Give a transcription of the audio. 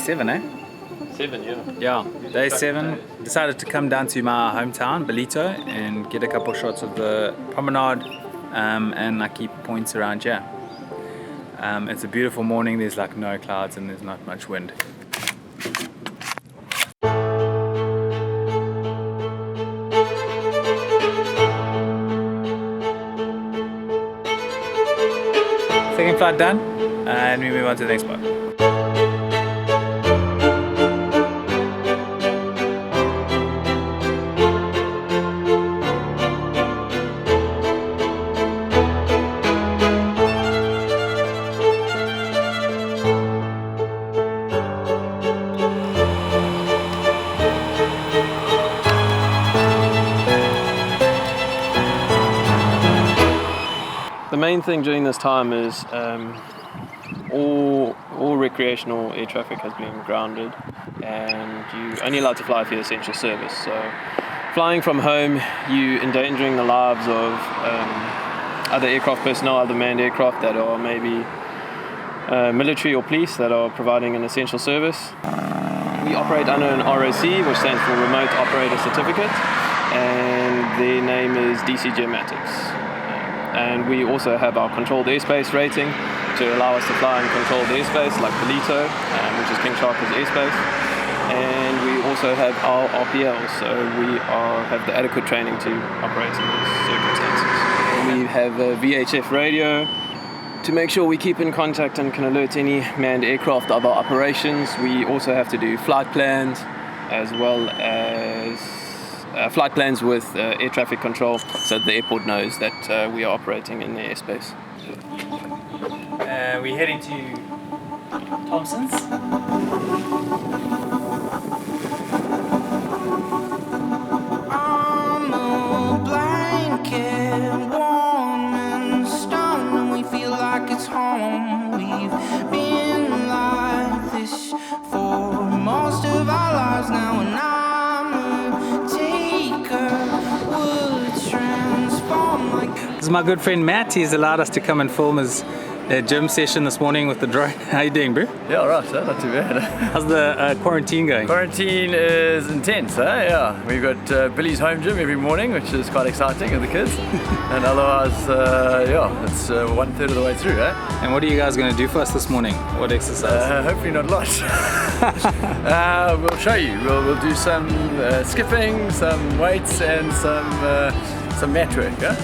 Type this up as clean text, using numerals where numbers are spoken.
7, eh? 7, yeah. Yeah, day 7. Decided to come down to my hometown, Ballito, and get a couple shots of the promenade, and I keep points around here. It's a beautiful morning. There's like no clouds and there's not much wind. Second flight done, and we move on to the next spot. The main thing during this time is all recreational air traffic has been grounded, and you're only allowed to fly for your essential service. So flying from home, you're endangering the lives of other aircraft personnel, other manned aircraft that are maybe military or police that are providing an essential service. We operate under an ROC, which stands for Remote Operator Certificate, and their name is DC Geomatics. And we also have our controlled airspace rating to allow us to fly in controlled airspace like Ballito, which is King Shark's airspace. And we also have our RPL, so we have the adequate training to operate in these circumstances. We have a VHF radio to make sure we keep in contact and can alert any manned aircraft of our operations. We also have to do flight plans as well as flight plans with air traffic control, so that the airport knows that we are operating in the airspace. We're heading to Thompson's. I'm a blanket, warm and stunned, and we feel like it's home. We've been like this for most of our lives now, and This is my good friend Matt. He's allowed us to come and film his gym session this morning with the drone. How you doing, bro? Yeah, all right, not too bad. How's the quarantine going? Quarantine is intense, yeah. We've got Billy's home gym every morning, which is quite exciting with the kids. And otherwise, it's 1/3 of the way through, eh? And what are you guys going to do for us this morning? What exercise? Hopefully not a lot. We'll show you. We'll do some skipping, some weights, and some mat work, yeah?